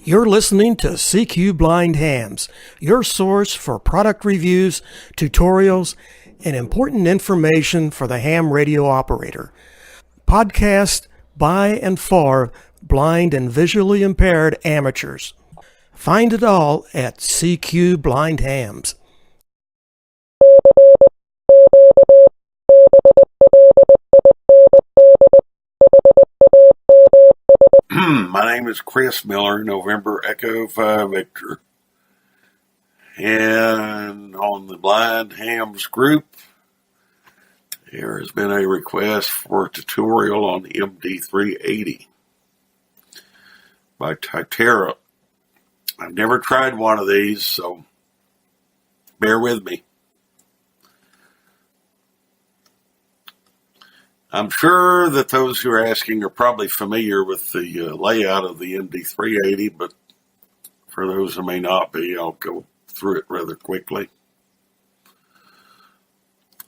You're listening to CQ Blind Hams, your source for product reviews, tutorials, and important information for the ham radio operator. Podcast by and for blind and visually impaired amateurs. Find it all at CQ Blind Hams. My name is Chris Miller, November Echo 5 Victor. And on the Blind Hams group, there has been a request for a tutorial on the MD380 by TYT. I've never tried one of these, so bear with me. I'm sure that those who are asking are probably familiar with the layout of the MD380, but for those who may not be, I'll go through it rather quickly.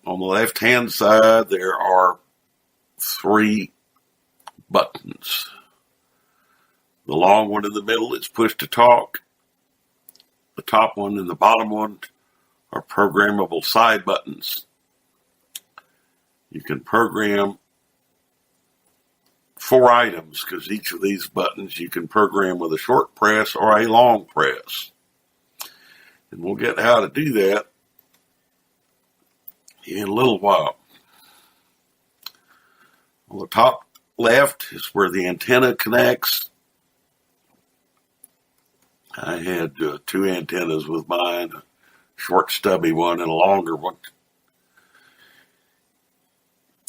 On the left-hand side, there are 3 buttons. The long one in the middle is push to talk. The top one and the bottom one are programmable side buttons. You can program 4 items because each of these buttons you can program with a short press or a long press. And we'll get how to do that in a little while. On the top left is where the antenna connects. I had 2 antennas with mine, a short stubby one and a longer one.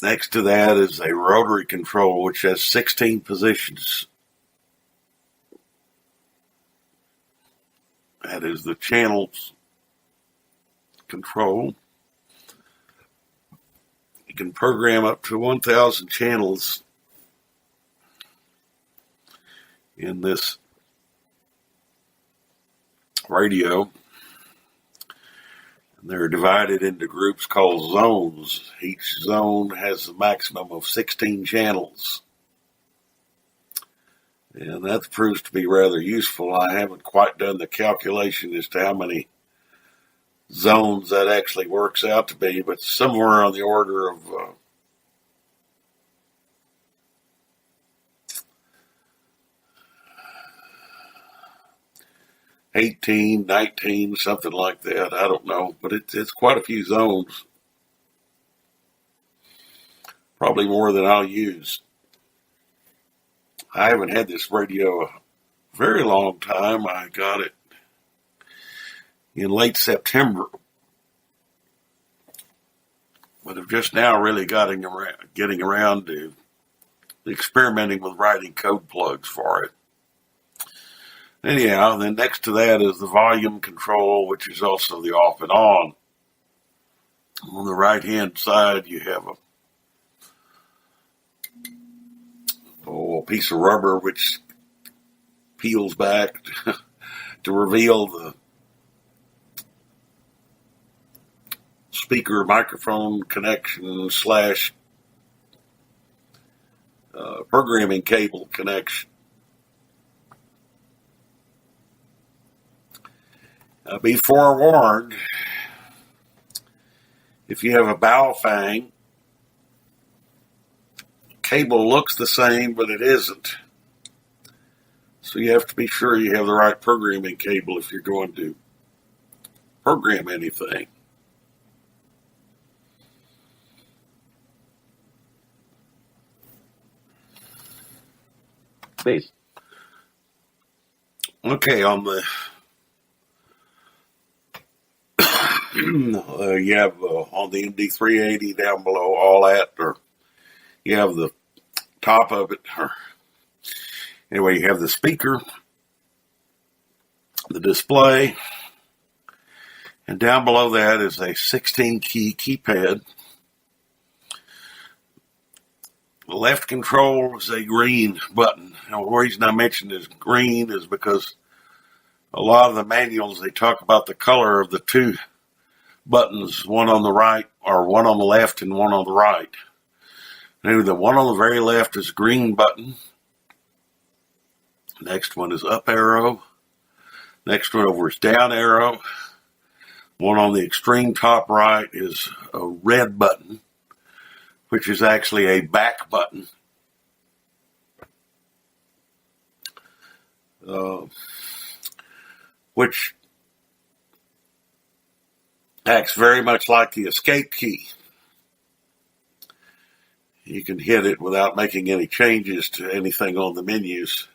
Next to that is a rotary control, which has 16 positions. That is the channels control. You can program up to 1,000 channels in this radio. They're divided into groups called zones. Each zone has a maximum of 16 channels. And that proves to be rather useful. I haven't quite done the calculation as to how many zones that actually works out to be, but somewhere on the order of 18, 19, something like that. I don't know, but it's quite a few zones. Probably more than I'll use. I haven't had this radio a very long time. I got it in late September, but I've just now really getting around to experimenting with writing code plugs for it. Anyhow, then next to that is the volume control, which is also the off and on. On the right-hand side, you have a piece of rubber which peels back to reveal the speaker microphone connection / programming cable connection. Be forewarned, if you have a Baofeng, cable looks the same, but it isn't. So you have to be sure you have the right programming cable if you're going to program anything. Please. Okay, on the you have on the MD380 down below all that, or you have the top of it, or anyway, you have the speaker, the display, and down below that is a 16-key keypad. The left control is a green button. Now, the reason I mentioned is green is because a lot of the manuals, they talk about the color of the 2 buttons, one on the right, or one on the left and one on the right. Now, the one on the very left is a green button, Next one is up arrow. Next one over is down arrow. One on the extreme top right is a red button, which is actually a back button. Which acts very much like the escape key. You can hit it without making any changes to anything on the menus.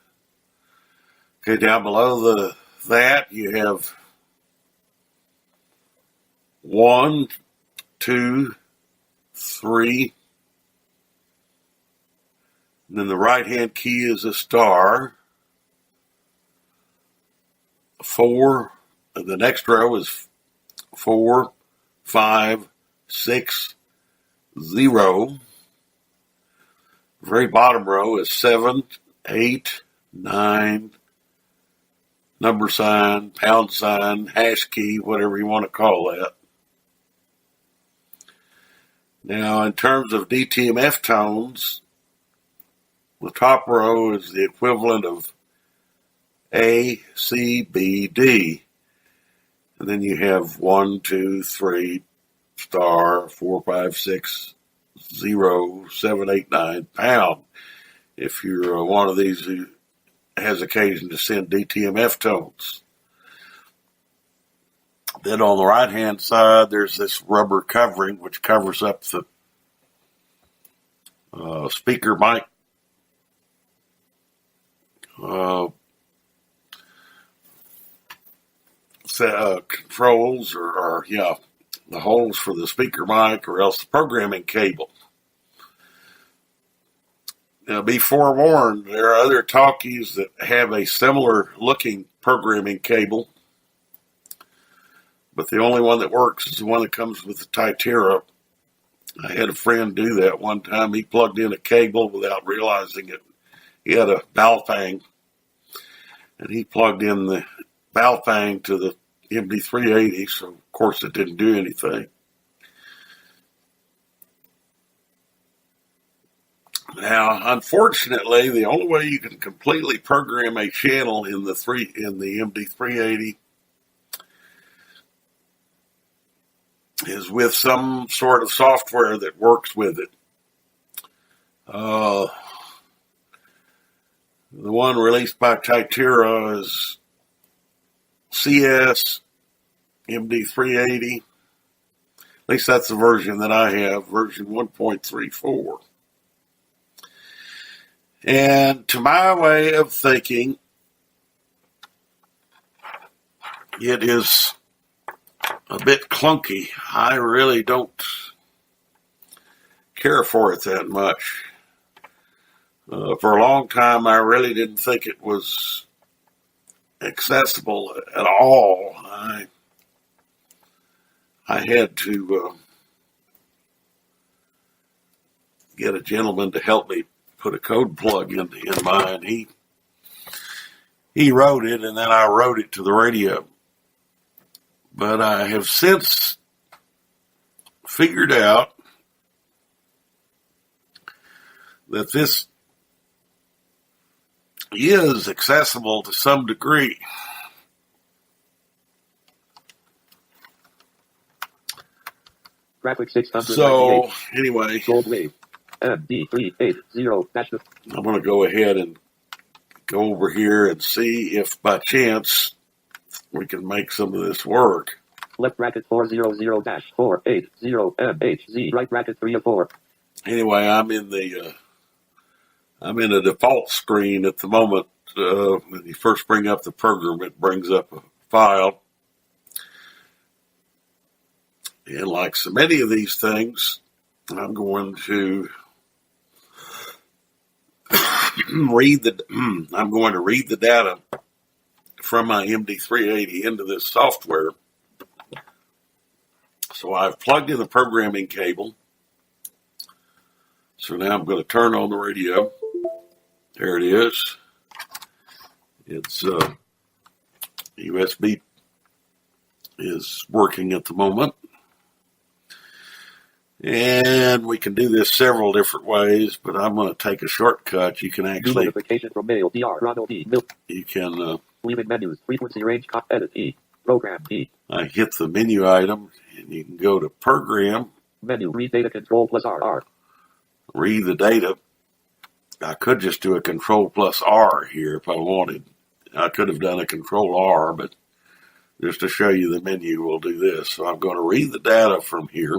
Okay, down below that you have 1, 2, 3. And then the right-hand key is a star. 4. And the next row is 4, 5, 6, 0. The very bottom row is 7, 8, 9. Number sign, pound sign, hash key, whatever you want to call that. Now, in terms of DTMF tones, the top row is the equivalent of A, C, B, D. And then you have 1, 2, 3, star, 4, 5, 6, 0, 7, 8, 9, pound. If you're one of these who has occasion to send DTMF tones. Then on the right-hand side, there's this rubber covering, which covers up the speaker mic controls, or the holes for the speaker mic, or else the programming cable. Now, be forewarned, there are other talkies that have a similar looking programming cable, but the only one that works is the one that comes with the TYT. I had a friend do that one time. He plugged in a cable without realizing it. He had a Balfang, and he plugged in the Balfang to the MD380, so of course it didn't do anything. Now, unfortunately, the only way you can completely program a channel in the MD380 is with some sort of software that works with it. The one released by TYT is CS MD380. At least that's the version that I have, version 1.34. And to my way of thinking, it is a bit clunky. I really don't care for it that much. For a long time, I really didn't think it was accessible at all. I had to get a gentleman to help me put a code plug in mine. He wrote it, and then I wrote it to the radio. But I have since figured out that this is accessible to some degree. Graphic 698. So, anyway, Gold Wave. MD380. I'm going to go ahead and go over here and see if by chance we can make some of this work. Left bracket 400-480 MHZ. Right bracket 3 of 4. Anyway, I'm in the default screen at the moment. When you first bring up the program, it brings up a file. And like so many of these things, I'm going to read the data from my MD380 into this software. So I've plugged in the programming cable. So now I'm going to turn on the radio. There it is. It's USB is working at the moment. And we can do this several different ways, but I'm going to take a shortcut. You can New actually, notification from mail. DR. Ronald E. Milk. you can Leaving menus. Frequency range. Edit E. Program E. hit the menu item, and you can go to Program, Menu. Read data control plus R. read the data. I could just do a Control plus R here if I wanted. I could have done a Control R, but just to show you the menu, we'll do this. So I'm going to read the data from here.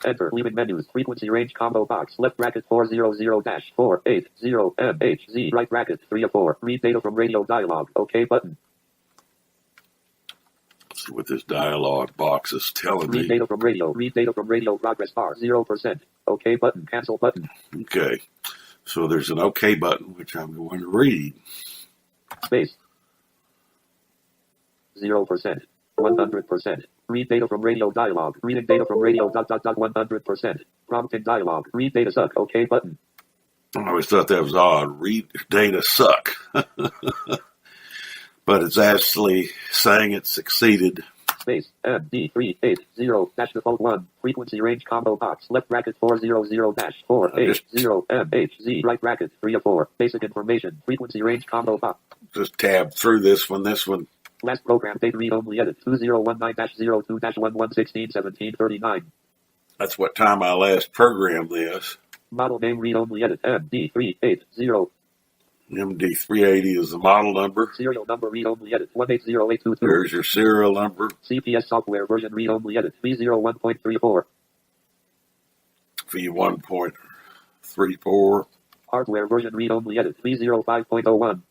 Enter. Leaving menus. Frequency range combo box. Left bracket 400-480 Right bracket 3 of 4. Read data from radio dialog. OK button. Let's see what this dialog box is telling Read me. data from radio. Read data from radio. Progress bar 0%. OK button. Cancel button. Okay. So there's an OK button, which I'm going to read. Space. 0%. 100%. Read data from radio dialog. Reading data from radio 100%. Prompting dialog. Read data suck. OK button. I always thought that was odd. Read data suck. But it's actually saying it succeeded. Space. MD380 dash default 1. Frequency range combo box. Left bracket 400-480 Right bracket 3 of 4. Basic information. Frequency range combo box. Just tab through this one. This one, Last program date read only edit 2019-02-1116-1739. that's what time I last programmed this. Model name read only edit MD380. MD380 is the model number. Serial number read only edit 180822. There's your serial number. CPS software version read only edit 301.34. V1.34. Hardware version read only edit 305.01.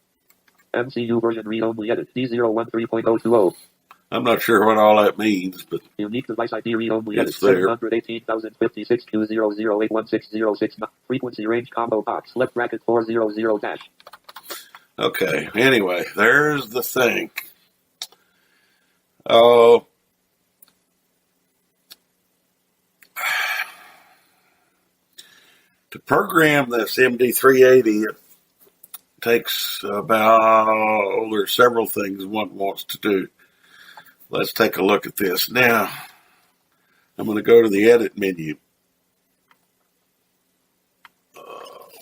MCU version read only edit D013.020. I'm not sure what all that means, but Unique device ID read only edit it's there. 718,056 Q0081606. Frequency range combo box. Left bracket 400 dash. Okay, anyway, there's the thing. Oh, to program this MD380, it takes about, there's several things one wants to do. Let's take a look at this. Now, I'm going to go to the edit menu,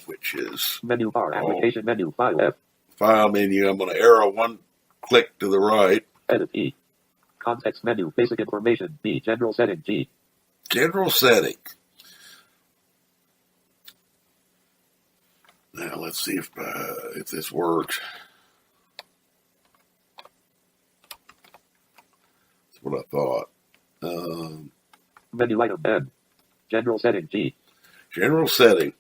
which is Menu bar. Application menu. File F. file menu. I'm going to arrow one click to the right. Edit E. Context menu. Basic information. B. General setting. G. General setting. Now let's see if this works. That's what I thought. Menu item M. General setting. G. General setting.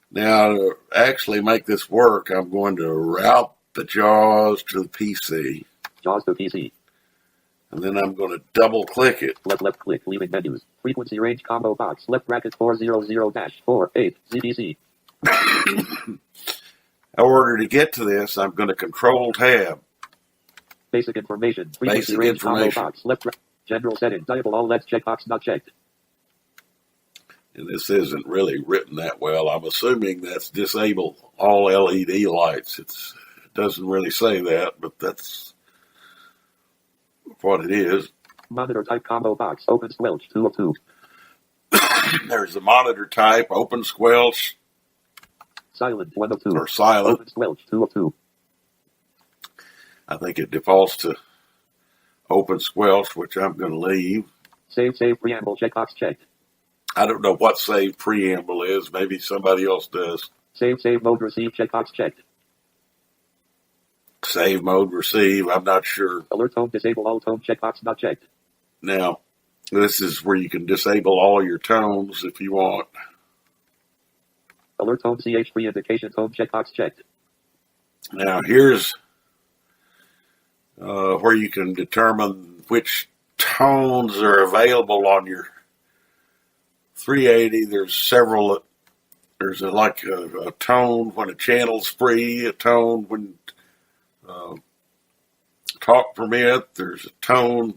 Now to actually make this work, I'm going to route the JAWS to the PC, JAWS to PC. and then I'm going to double click it. Left click. Leaving menus. Frequency range combo box. Left bracket 400-48 ZDC. In order to get to this, I'm going to Control Tab. Basic information. Frequency Basic range combo information. box. Left general setting. Diable all LEDs checkbox not checked. And this isn't really written that well. I'm assuming that's disable all LED lights. It doesn't really say that, but that's what it is. Monitor type combo box. Open squelch 2 of 2. There's the monitor type, open squelch Silent 1 of 2. or silent. Open squelch 2 of 2. I think it defaults to open squelch, which I'm going to leave. Save preamble checkbox checked. I don't know what save preamble is. Maybe somebody else does. Save mode receive checkbox checked. Save mode receive. I'm not sure. Alert tone disable all tone checkbox not checked. Now, this is where you can disable all your tones if you want. Alert tone CH free indication tone checkbox checked. Now, here's where you can determine which tones are available on your 380. There's several. There's a tone when a channel's free, a tone when talk permit. There's a tone.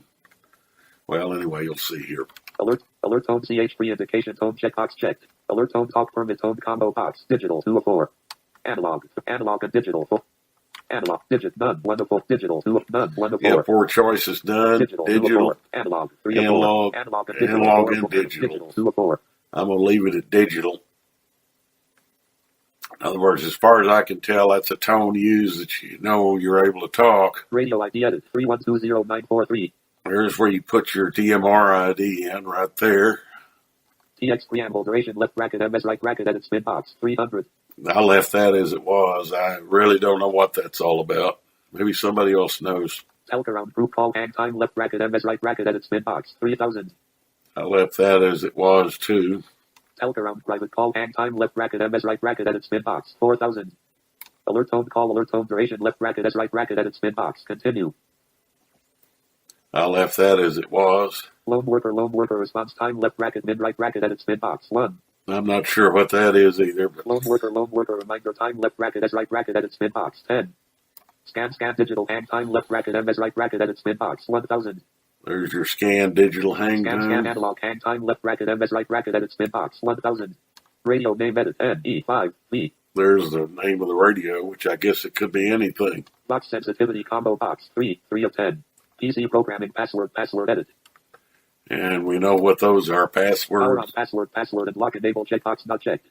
Well, anyway, you'll see here. Alert tone CH free indication tone checkbox checked. Alert tone talk permit tone combo box digital 2 of 4. Analog and digital 4. Analog digit none 1 of 4. Digital 2 of none 1 of 4. Yeah, 4 choices done. Digital 2 of 4. Analog 3 of 4. Analog and digital analog 4 and of 4. digital. Digital 2 of 4. I'm going to leave it at digital. In other words, as far as I can tell, that's a tone used that you know you're able to talk. Radio ID edit 3120943. There's where you put your DMR ID in right there. TX preamble duration left bracket MS right bracket edit spin box 300. I left that as it was. I really don't know what that's all about. Maybe somebody else knows. Elk around group call hang time left bracket MS right bracket edit spin box 3000. I left that as it was too. Elk around private call hang time left bracket MS right bracket edit spin box 4000. Alert tone call alert tone duration left bracket S right bracket edit spin box continue. I left that as it was. Lone worker response time left bracket mid right bracket edit spin box 1. I'm not sure what that is either. But Lone worker reminder time left bracket S right bracket edit spin box 10. Scan digital hang time left bracket MS right bracket edit spin box 1000. there's your scan digital hang Scan time. analog hang time left bracket MS right bracket edit spin box 1000. Radio name edit NE5V. There's the name of the radio, which I guess it could be anything. Box sensitivity combo box 3 of 10. PC programming password edit. And we know what those are, Power passwords. on password and lock enable checkbox not checked.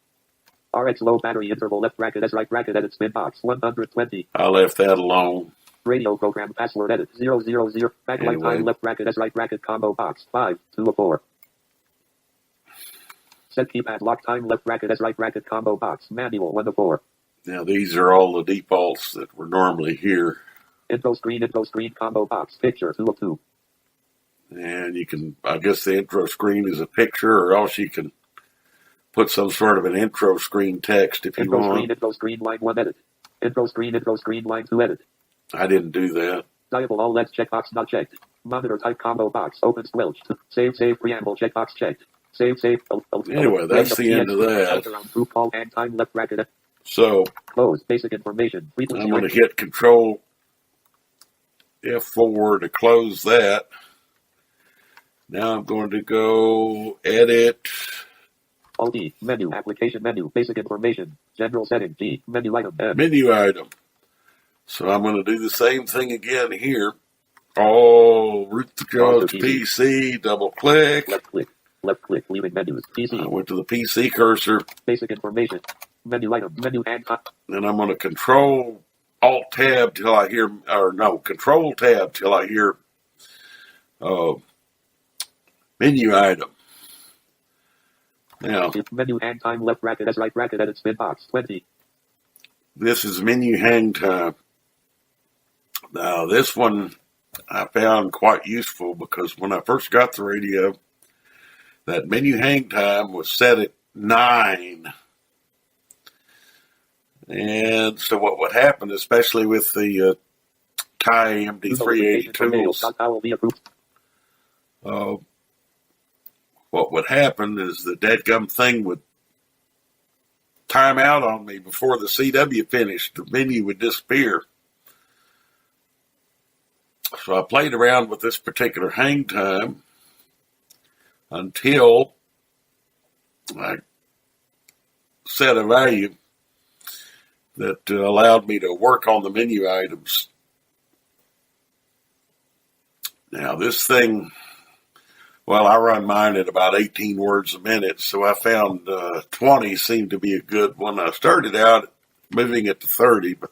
RX low battery interval left bracket S right bracket edit spin box 120. I left that alone. Radio program password edit 000. Backlight Anyway. time left bracket S right bracket combo box 5 2 of 4. Set keypad lock time left bracket S right bracket combo box manual 1 of 4. Now these are all the defaults that were normally here. Intro screen combo box picture 2 of 2. And you can, I guess the intro screen is a picture, or else you can put some sort of an intro screen text if you want. Intro screen line 1 edit. Intro screen line 2 edit. I didn't do that. Diable all LEDs checkbox not checked. Monitor type combo box open squelch. Save preamble checkbox checked. Save. Anyway, that's the end of that. Around group call and time left bracket. So Close basic information. Frequency I'm going to hit Control F4 to close that. Now I'm going to go edit. Alt D menu application menu basic information general setting G menu item M. Menu item. So I'm going to do the same thing again here. Oh, root the jaws to PC, double click. Left click leaving menus PC. I went to the PC cursor. Basic information menu item menu and Then I'm going to Control Alt Tab till I hear, or no, Control Tab till I hear menu item. Now, menu hang time left bracket S right bracket edit spin box 20. this is menu hang time. Now, this one I found quite useful because when I first got the radio, that menu hang time was set at 9. And so what would happen, especially with the TYT MD380 tools, what would happen is the dadgum thing would time out on me before the CW finished. The menu would disappear. So I played around with this particular hang time until I set a value that allowed me to work on the menu items. Now this thing, well, I run mine at about 18 words a minute, so I found 20 seemed to be a good one. I started out moving it to 30, but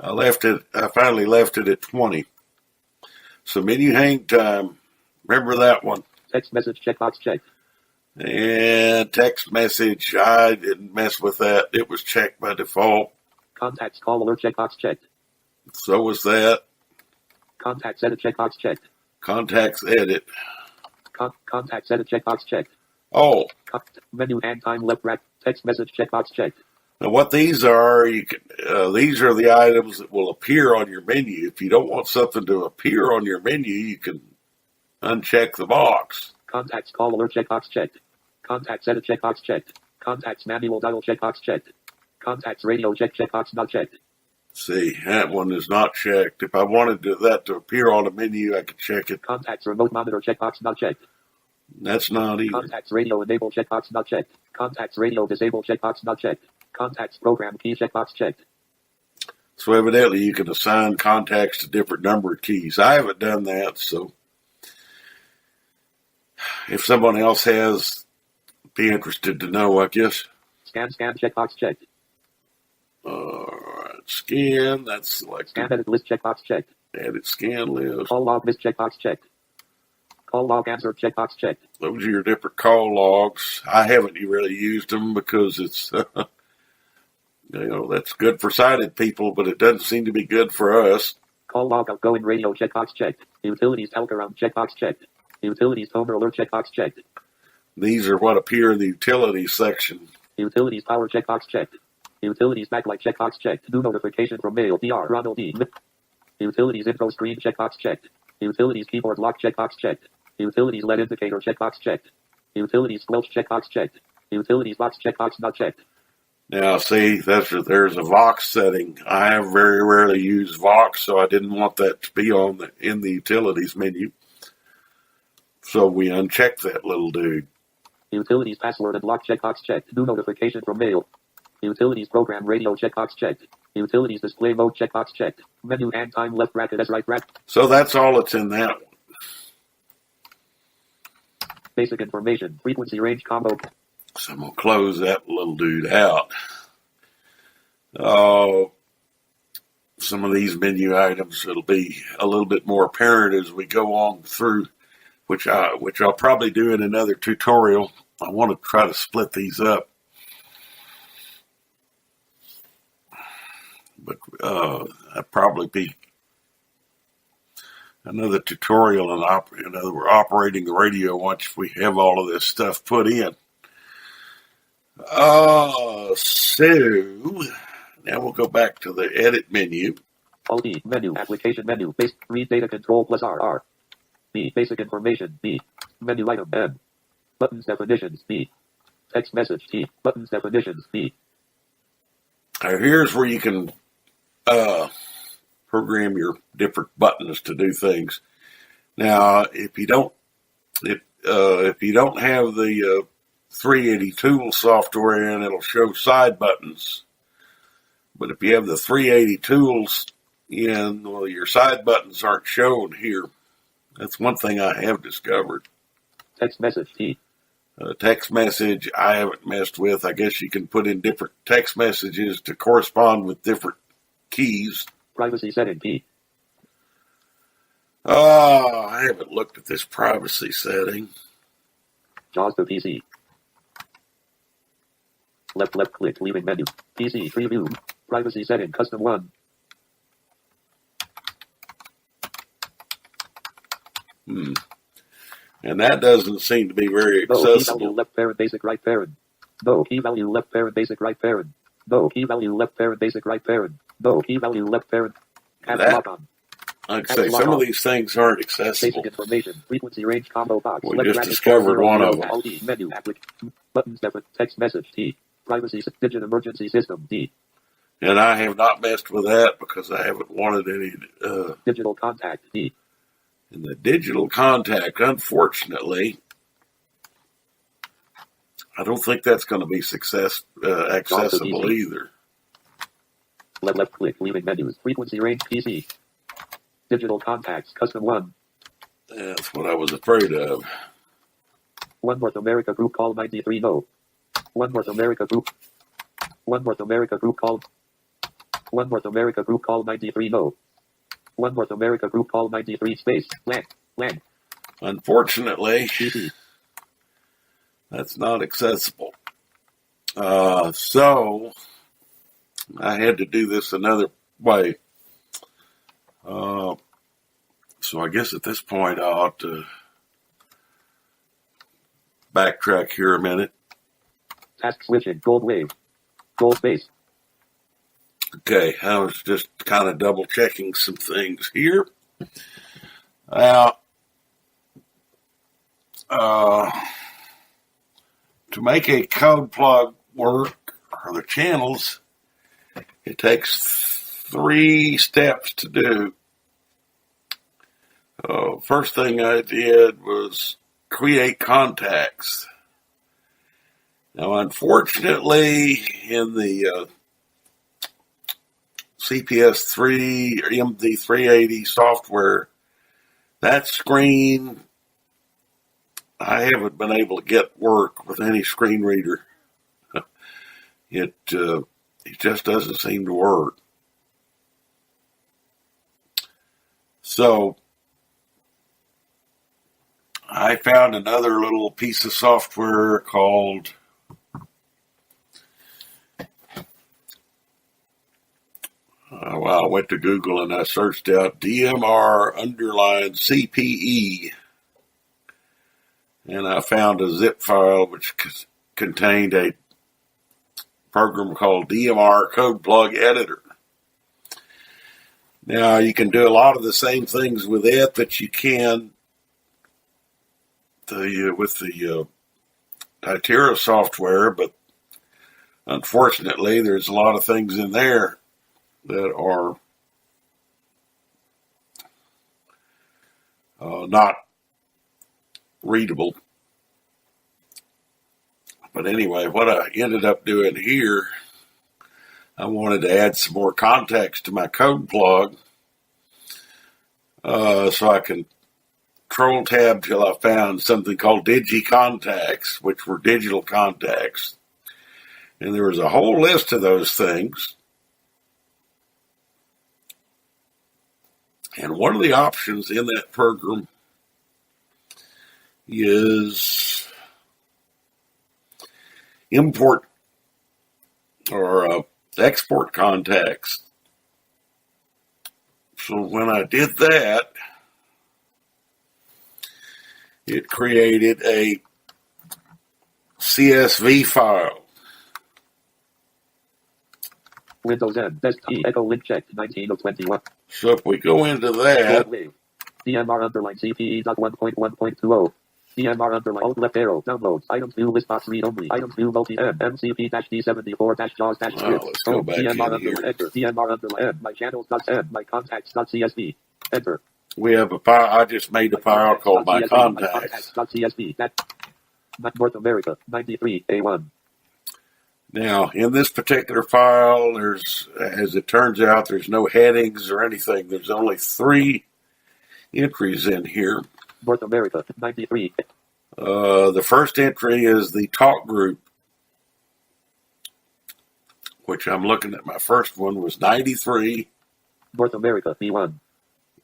I finally left it at 20. So menu hang time, remember that one. Text message checkbox checked. And text message, I didn't mess with that. It was checked by default. Contacts call alert checkbox checked. So was that. Contacts edit checkbox checked. Contacts edit. Contacts edit checkbox checked. Oh. Menu hang time left bracket text message checkbox checked. Now what these are, these are the items that will appear on your menu. If you don't want something to appear on your menu, you can uncheck the box. Contacts call alert checkbox checked. Contacts edit checkbox checked. Contacts manual dial checkbox checked. Contacts radio checkbox not checked. See, that one is not checked. If I wanted that to appear on a menu, I could check it. Contacts remote monitor checkbox not checked. That's not either. Contacts radio enable checkbox not checked. Contacts radio disable checkbox not checked. Contacts program key checkbox checked. So evidently you can assign contacts to different number of keys. I haven't done that, so if someone else has Be interested to know, I guess. Scan checkbox checked. Alright, scan, that's selected. Scan edit list checkbox checked. Edit scan list. Call log list checkbox checked. Call log answer checkbox checked. Those are your different call logs. I haven't really used them because it's, that's good for sighted people, but it doesn't seem to be good for us. Call log outgoing radio checkbox checked. Utilities talk around checkbox checked. Utilities toner alert checkbox checked. These are what appear in the utilities section. Utilities power checkbox checked. Utilities backlight checkbox checked. New notification from mail. DR Ronald D. Utilities info screen checkbox checked. Utilities keyboard lock checkbox checked. Utilities LED indicator checkbox checked. Utilities squelch checkbox checked. Utilities box checkbox not checked. Now, see, there's a Vox setting. I have very rarely used Vox, so I didn't want that to be in the utilities menu. So we unchecked that little dude. Utilities password and lock checkbox checked. New notification from mail. Utilities program radio checkbox checked. Utilities display mode checkbox checked. Menu and time left bracket as right bracket. So that's all that's in that one. Basic information. Frequency range combo. So I'm going to close that little dude out. Some of these menu items, it'll be a little bit more apparent as we go on through, which I'll probably do in another tutorial. I want to try to split these up. But that'd probably be another tutorial on operating the radio once we have all of this stuff put in. So now we'll go back to the edit menu. Alt D, menu, application menu, base, read data control plus R. B, basic information, B. Menu item, M. Buttons definitions, B. Text message, T. Buttons definitions, B. Here's where you can program your different buttons to do things. Now, if you don't have the 380 tool software in, it'll show side buttons. But if you have the 380 tools in, well, your side buttons aren't shown here. That's one thing I have discovered. Text message, T. Text message I haven't messed with. I guess you can put in different text messages to correspond with different keys. Privacy setting, P. I haven't looked at this privacy setting. JAWS to PC. Left click, leaving menu. PC, preview. Privacy setting, custom 1. And that doesn't seem to be very No, key accessible. value left parent, basic right parent. No, key value left parent, basic right parent. No, key value left parent, basic right parent. No, key value left parent. Caps lock on. Like I say, some of these things aren't accessible. Basic information, frequency range combo box. We left just bracket, discovered one of them. Alt D, menu, buttons, text message, T. Privacy, digit emergency system, D. And I have not messed with that because I haven't wanted any. Digital contact, D. In the digital contact, unfortunately, I don't think that's going to be accessible either. Left click, leaving menus, frequency range, PC. Digital contacts, custom 1. That's what I was afraid of. One North America group call 93 no. One North America group. One North America group call. One North America group call 93 no. One North America group call 93 space. LAN. Unfortunately, PC. that's not accessible. So I had to do this another way. So I guess at this point I ought to backtrack here a minute. Task switching, gold wave. Gold space. Okay, I was just kind of double checking some things here. Now, to make a code plug work, or the channels, it takes 3 steps to do. First thing I did was create contacts. Now, unfortunately, in the CPS3 or MD380 software, that screen I haven't been able to get work with any screen reader. It just doesn't seem to work. So I found another little piece of software called I went to Google and I searched out DMR underline CPE, and I found a zip file which contained a program called DMR Code Plug Editor. Now, you can do a lot of the same things with it that you can with the Itera software, but unfortunately, there's a lot of things in there that are not readable. But anyway, what I ended up doing here, I wanted to add some more context to my code plug, so I can control tab till I found something called Digi Contacts, which were digital contacts. And there was a whole list of those things. And one of the options in that program is import or export contacts. So when I did that, it created a CSV file. Windows N, desktop, echo link checked, 19 of 21. So if we go into that, DMR underline CPE.1.1.20. DMR underline alt left arrow, downloads, items view list box read only, items view multi M, MCP-D74-JAWS-script. let's go back DMR in here. underline enter, DMR underline M, my channels.m, my contacts.csv. Enter. We have a file. I just made a file called My Contacts. CSV. North America, 93, A1. Now, in this particular file, as it turns out, there's no headings or anything. There's only 3 entries in here. North America, 93. The first entry is the talk group, which I'm looking at. My first one was 93. North America, B1.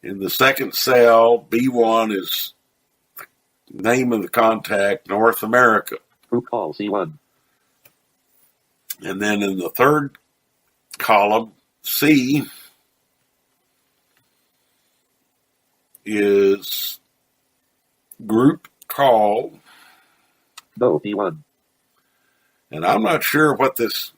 In the second cell, B1 is the name of the contact, North America. Group call, C1. And then in the third column, C, is group call. No, B1. And I'm not sure what this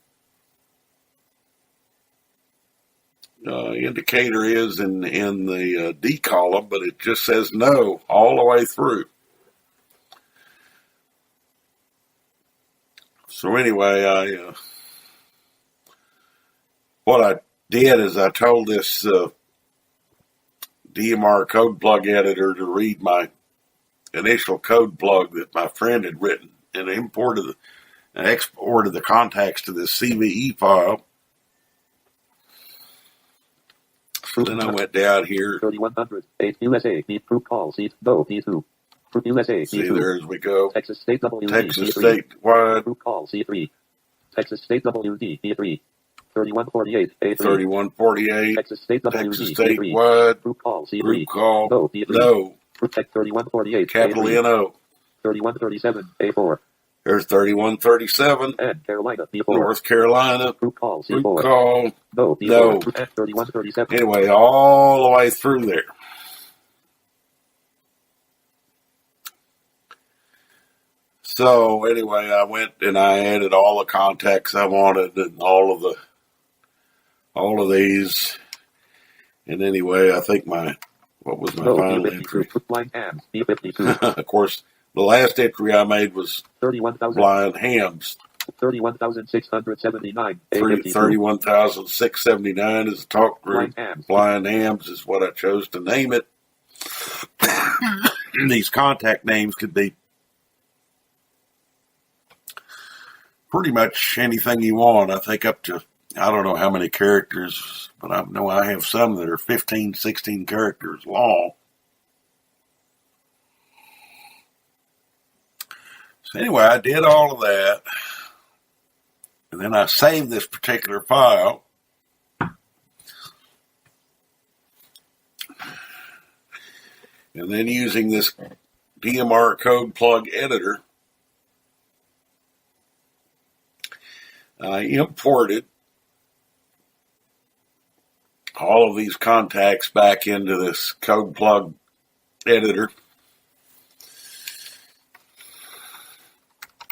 indicator is in the D column, but it just says no all the way through. So anyway, what I did is I told this DMR code plug editor to read my initial code plug that my friend had written and exported the contacts to this CVE file. So then I went down here. 3100, 8 USA, group call, C, no, B2. Group USA, See, B2. there as we go. Texas State WD, Texas B3. State wide. Group call, C3. Texas State WD, B3. 3148, A3. 3148. Texas State WD, Texas State B3. wide. Group call, C3. Group call. No, B3. No. Group text 3148, Capital A3. NO. 3137, A4. There's 3137. And Carolina, B4. North Carolina. Group call, Group C4. call. No, B4. No. And 3137. Anyway, all the way through there. So anyway, I went and I added all the contacts I wanted and all of these. And anyway, I think what was my No, final B52. entry? Blind hams, B52. Of course, the last entry I made was 31,000. blind hams. 31,679. A52. 31,679 is the talk group. Blind hams. Blind hams is what I chose to name it. These contact names could be pretty much anything you want. I think up to, I don't know how many characters, but I know I have some that are 15, 16 characters long. So anyway, I did all of that. And then I saved this particular file. And then using this DMR code plug editor, I imported all of these contacts back into this code plug editor.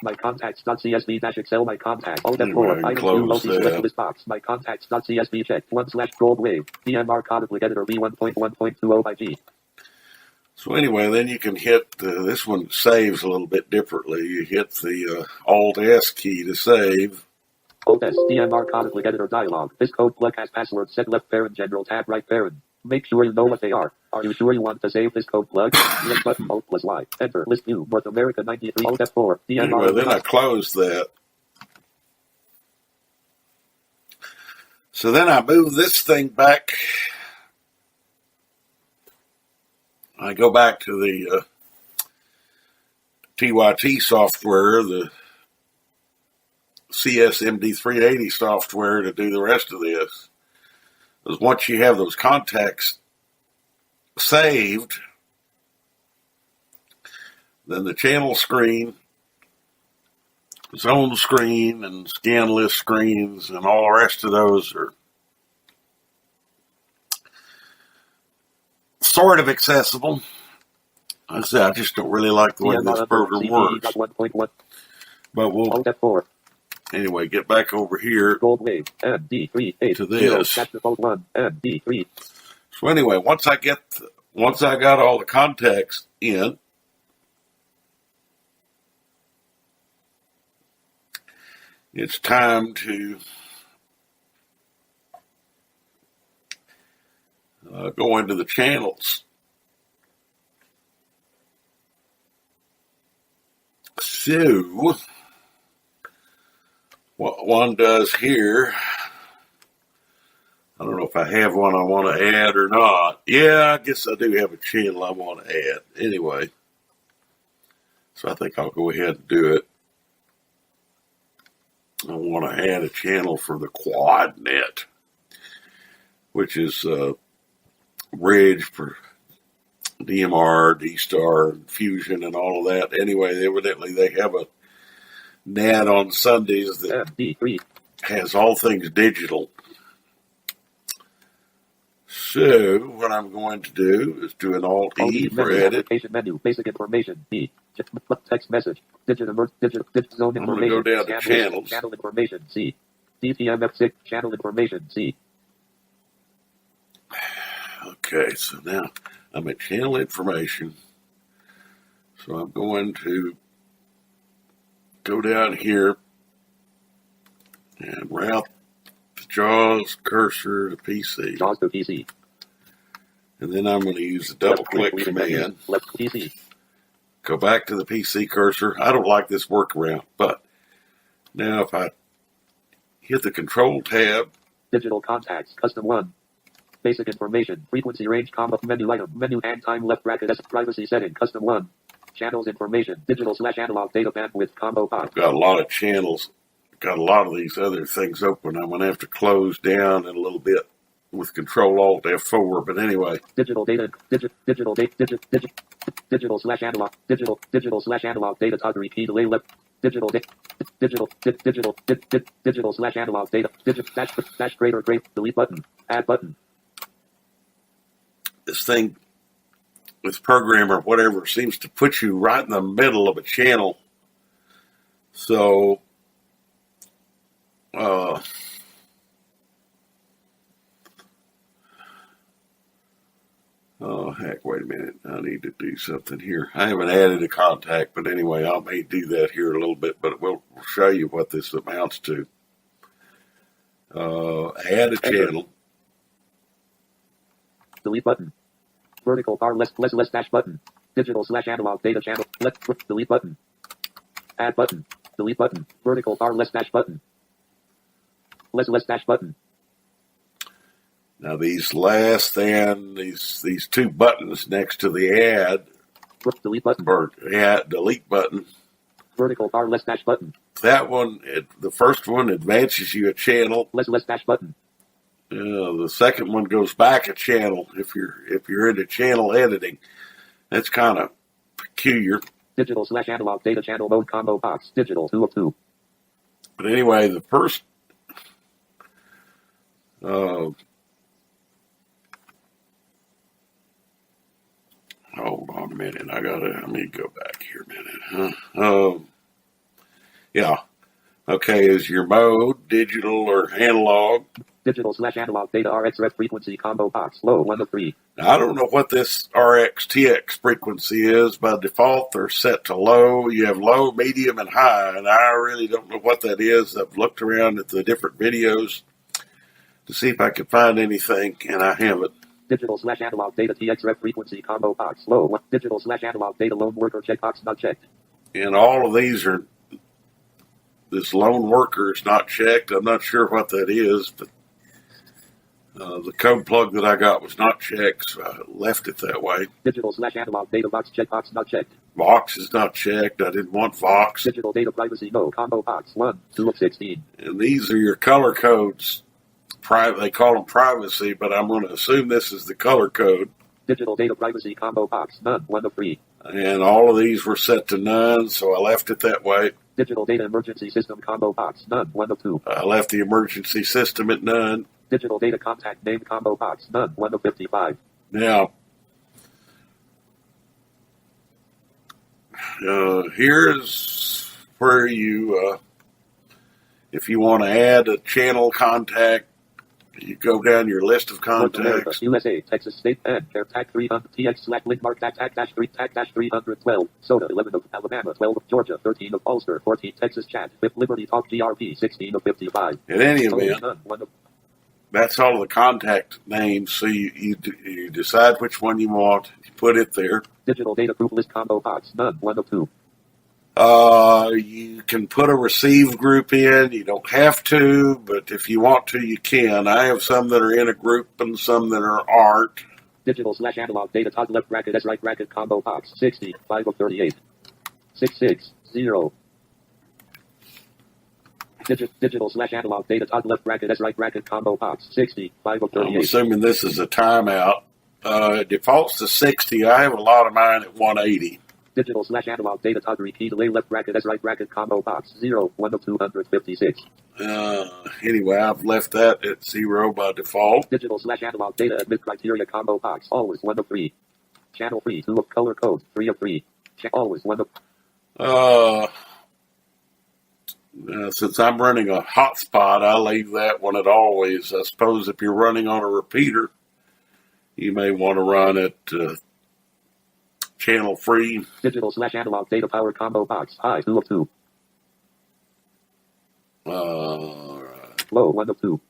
My contacts.csv-excel, my contact. Alt Anyway, F4, item 2, multi-select list box. My contacts.csv check. 1/gold wave. DMR conflict editor V1.1.20 by G. So anyway, then you can hit, this one saves a little bit differently. You hit the Alt-S key to save. Alt-S, DMR conflict editor dialog. This code plug has password set left parent general tab right parent. Make sure you know what they are. Are you sure you want to save this code plug? List button, Alt plus Y. Enter, list view, North America 93, Alt F4, DMR. Anyway, then I closed that. So then I move this thing back. I go back to the TYT software, the CS MD380 software to do the rest of this. Because once you have those contacts saved, then the channel screen, zone screen, and scan list screens, and all the rest of those are sort of accessible. I say I just don't really like the way this program works. But we'll Alt F4. Anyway, get back over here Gold wave MD380 to this. MD3. So anyway, once I got all the contacts in, it's time to go into the channels. So what one does here, I don't know if I have one I want to add or not. Yeah, I guess I do have a channel I want to add. Anyway, so I think I'll go ahead and do it. I want to add a channel for the quad net, which is bridge for DMR, D-Star, Fusion, and all of that. Anyway, evidently they have a NAT on Sundays that MD3. has all things digital. So what I'm going to do is do an Alt-E for edit. Application menu, basic information, B, text message, digit zone information. I'm going to go down to channels. Channel information, C, DTMF6, channel information, C. Okay, so now I'm at channel information. So I'm going to go down here and route the JAWS cursor to PC. JAWS to PC. And then I'm going to use the double click command. Left PC. Go back to the PC cursor. I don't like this workaround, but now if I hit the control tab, digital contacts, custom 1. Basic information, frequency range, comma, menu item, menu and time left bracket S, privacy setting, custom 1. Channels information, digital/analog data bandwidth combo box. I've got a lot of channels, got a lot of these other things open. I'm going to have to close down in a little bit with Control Alt F4. But anyway, digital/analog data toggery key delay left. Digital/analog data dash greater delete button, add button. this thing, this program or whatever, seems to put you right in the middle of a channel. So, oh heck, wait a minute. I need to do something here. I haven't added a contact, but anyway, I may do that here a little bit, but we'll show you what this amounts to. Add a channel. Delete button. Vertical bar less dash button. Digital/analog data channel. Left delete button. Add button. Delete button. Vertical bar less dash button. Less dash button. Now these last and these two buttons next to the add delete button or add delete button Vertical bar less dash button. That one, the first one advances you a channel. Less dash button. The second one goes back a channel if you're into channel editing. That's kind of peculiar. Digital / analog data channel mode combo box. Digital 2 of 2. But anyway, the first hold on a minute. Let me go back here a minute. Yeah. Okay, is your mode digital or analog? Digital / analog data RX red frequency combo box. Low 1 of 3. Now, I don't know what this RX TX frequency is. By default, they're set to low. You have low, medium, and high, and I really don't know what that is. I've looked around at the different videos to see if I could find anything, and I haven't. Digital / analog data TX red frequency combo box. Low 1. Digital / analog data lone worker checkbox not checked. And all of these are, this lone worker is not checked. I'm not sure what that is, but the code plug that I got was not checked, so I left it that way. Digital / analog data box checkbox not checked. Vox is not checked. I didn't want Vox. Digital data privacy no combo box 1 2 of 16. And these are your color codes. They call them privacy, but I'm going to assume this is the color code. Digital data privacy combo box none 1 of 3. And all of these were set to none, so I left it that way. Digital data emergency system combo box none 1 of 2. I left the emergency system at none. Digital data contact name combo box none 1 of 55. Now, here's where you, if you want to add a channel contact, you go down your list of contacts. USA, Texas State, and Care Tag 300 TX / link mark tag 3 tag 312. Soda 11 of Alabama, 12 of Georgia, 13 of Ulster, 14 Texas Chat, 5th Liberty Talk GRP, 16 of 55. In any event, that's all the contact names. So you decide which one you want. You put it there. Digital data group list combo box none 1 of 2. You can put a received group in. You don't have to, but if you want to, you can. I have some that are in a group and some that aren't. Digital / analog data top left bracket S right bracket combo box 60 5 of 38. 660. Digital / analog data top left bracket S right bracket combo box 60 5 of 38. I'm assuming this is a timeout. It defaults to 60. I have a lot of mine at 180. Digital / analog data top repeat delay left bracket S right bracket combo box 0 1 of 256. Anyway, I've left that at 0 by default. Digital / analog data admit criteria combo box always 1 of 3. Channel 3 2 of color code 3 of 3. Always 1 of. Since I'm running a hotspot, I leave that one at always. I suppose if you're running on a repeater, you may want to run it channel free. Digital / analog data power combo box high 2 of 2. Right. Low 1 of 2.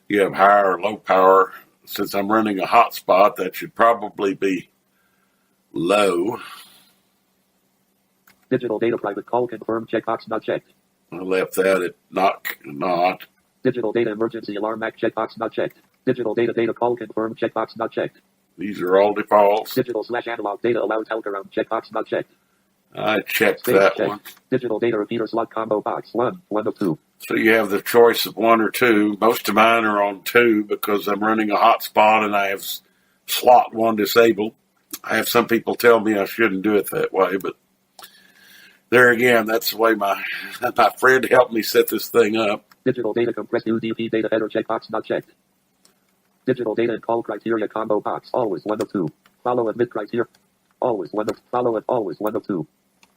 You have higher or low power. Since I'm running a hotspot, that should probably be low. Digital data private call confirmed checkbox not checked. I left that at not. Digital data emergency alarm act checkbox not checked. Digital data call confirmed checkbox not checked. These are all defaults. Digital / analog data allows help around checkbox not checked. I checked that one. Digital data repeater slot combo box 1 of 2. So you have the choice of 1 or 2. Most of mine are on 2 because I'm running a hotspot and I have slot 1 disabled. I have some people tell me I shouldn't do it that way, but there again, that's the way my friend helped me set this thing up. Digital data compressed UDP data header checkbox not checked. Digital data and call criteria combo box always 1 of 2. Follow admit criteria always 1 of follow it always 1 of 2.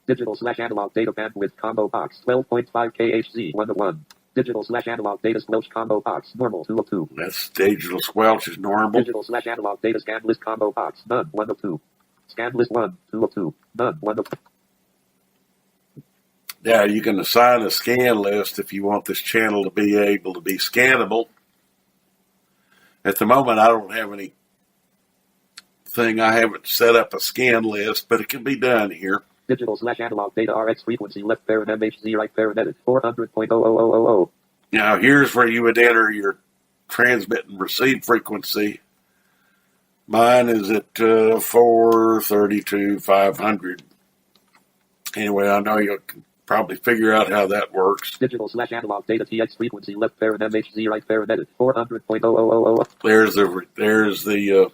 Digital / analog data bandwidth combo box 12.5 kHz 1 of 1. Digital / analog data squelch combo box normal 2 of 2. That's digital squelch is normal. Digital / analog data scan list combo box none 1 of 2. Scan list 1 2 of 2. None 1 of 2. Yeah, you can assign a scan list if you want this channel to be able to be scannable. At the moment, I don't have anything. I haven't set up a scan list, but it can be done here. Digital / analog data RX frequency left parent MHZ right parent edit 400.00000. Now, here's where you would enter your transmit and receive frequency. Mine is at 432,500. Anyway, I know you can probably figure out how that works. Digital/analog data TX frequency left parent MHZ right parent edit 400.0000. There's the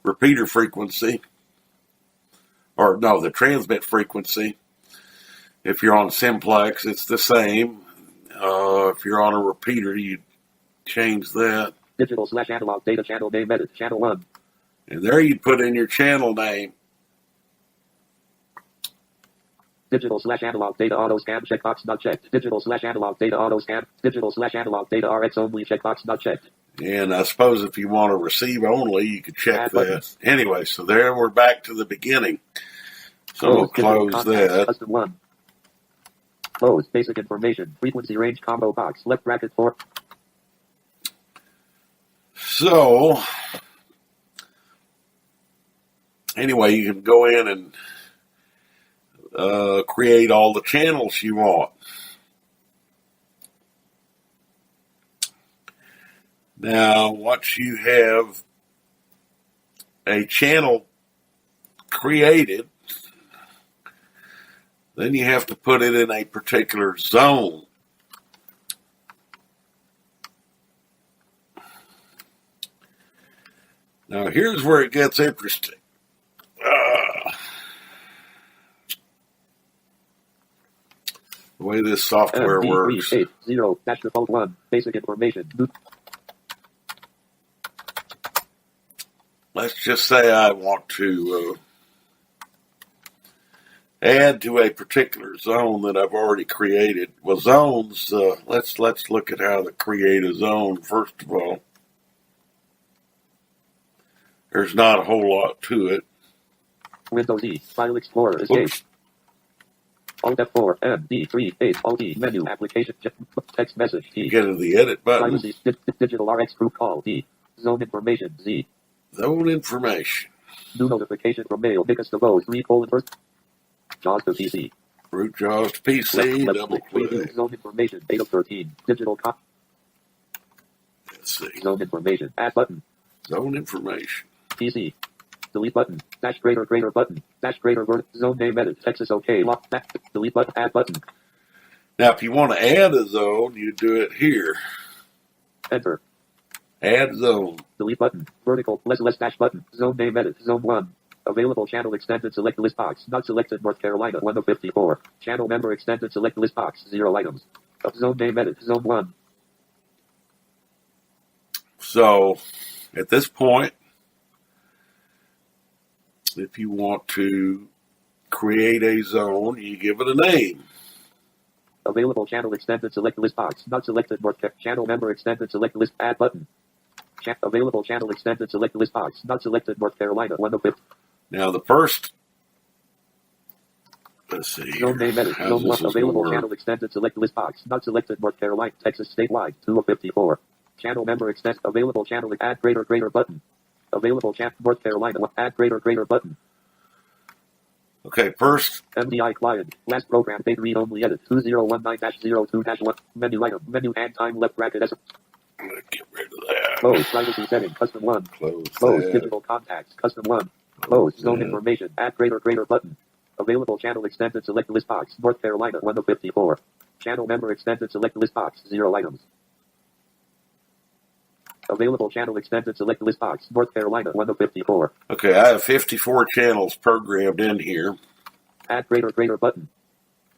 repeater frequency, or no, the transmit frequency. If you're on simplex, it's the same. If you're on a repeater, you change that. Digital/analog data channel name edit channel 1. And there you put in your channel name. Digital/analog data auto scan checkbox not checked. Digital/analog data auto scan. Digital/analog data RX only checkbox not checked. And I suppose if you want to receive only, you could check Add that. button. Anyway, so there we're back to the beginning. So we'll Digital close contacts, that. Custom 1. Close. Basic information. Frequency range combo box. Left bracket 4. So, anyway, you can go in and create all the channels you want. Now, once you have a channel created, then you have to put it in a particular zone. Now, here's where it gets interesting. The way this software works. MD380 dash default 1. Basic information. Let's just say I want to add to a particular zone that I've already created. Well, zones, let's look at how to create a zone first of all. There's not a whole lot to it. Windows E. File Explorer. Escape. Alt F4. MD380. Alt E. Menu. Application. Text message. T. Get to the edit button. Privacy. Digital RX group call. D. Zone information. Z. Zone information. New notification from mail. Biggest of those. Recall first. JAWS to PC. Root JAWS to PC. Left Double click. click. Zone information. Data 13. Digital cop. Let's see. Zone information. Add button. Zone information. PC. Delete button. Dash greater button. Dash greater word. Zone name edit. Texas OK. Lock back. Delete button. Add button. Now, if you want to add a zone, you do it here. Enter. Add zone. Delete button. Vertical. Less dash button. Zone name edit. Zone 1. Available channel extended select list box. Not selected North Carolina 1 of 54. Channel member extended select list box. 0 items. Zone name edit. Zone 1. So, at this point, if you want to create a zone, you give it a name. Available channel extended select list box. Not selected North Carolina. Channel member extended select list. Add button. Available channel extended select list box. Not selected North Carolina 1 of 50. Now the first, let's see. Zone name edit. Zone 1. Available channel extended select list box. Not selected North Carolina. Texas statewide 2 of 54. Channel member extend. Available channel. Add greater button. Available chat North Carolina. Add greater button. Okay, first. MDI client. Last program date read only edit 2019-02-1. Menu item. Menu add time left bracket S. Get rid of that. Close. Privacy setting. Custom 1. Close that. Digital contacts. Custom 1. Close. Zone information. Add greater button. Available channel extended select list box. North Carolina 1 of 54. Channel member extended select list box. 0 items. Available channel extended select list box. North Carolina 1 of 54. Okay, I have 54 channels programmed in here. Add greater button.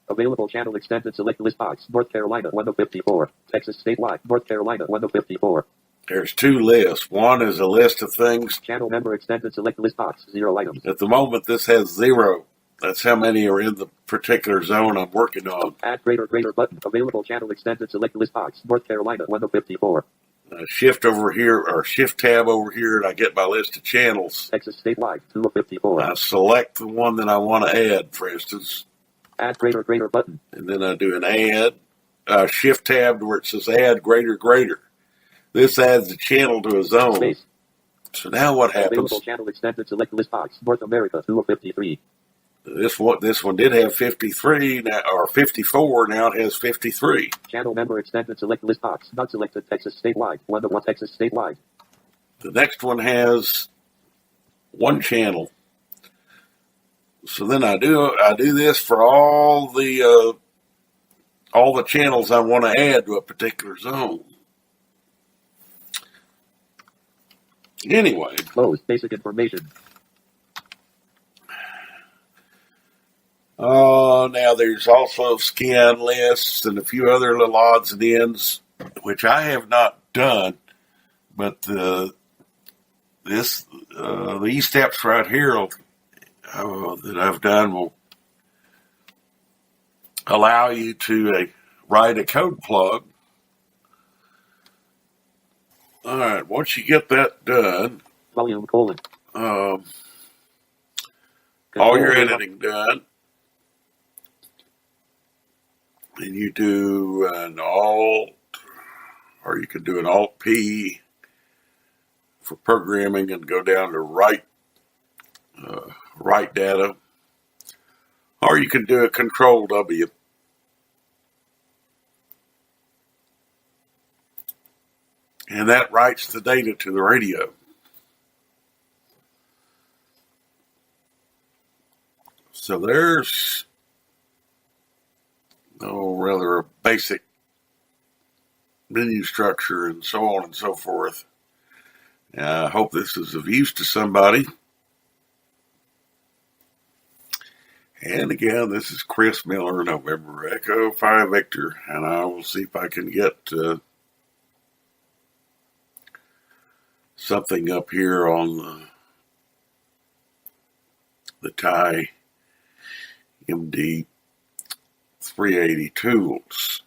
Available channel extended select list box. North Carolina 1 of 54. Texas statewide. North Carolina 1 of 54. There's 2 lists. One is a list of things. Channel member extended select list box. 0 items. At the moment, this has 0. That's how many are in the particular zone I'm working on. Add greater button. Available channel extended select list box. North Carolina 1 of 54. Shift over here, or shift tab over here, and I get my list of channels. Texas statewide 2 of 54. I select the one that I want to add, for instance. Add greater button. And then I do an add, shift tab to where it says add greater. This adds the channel to a zone. Space. So now what happens? Available channel extended select list box. North America 2 of 53. This one did have 53 now, or 54. Now it has 53. Channel member extended select list box. Not selected Texas statewide. 1 of 1 Texas statewide. The next one has 1 channel. So then I do this for all the channels I want to add to a particular zone. Anyway. Close. Basic information. Now there's also scan lists and a few other little odds and ends, which I have not done, but these steps right here that I've done will allow you to write a code plug. All right, once you get that done, Volume colon. all your editing done, and you do an Alt, or you can do an Alt P for programming and go down to write data, or you can do a Control W. And that writes the data to the radio. So there's rather a basic menu structure and so on and so forth. I hope this is of use to somebody. And again, this is Chris Miller, November Echo 5 Victor, and I will see if I can get something up here on the TYT MD380 tools.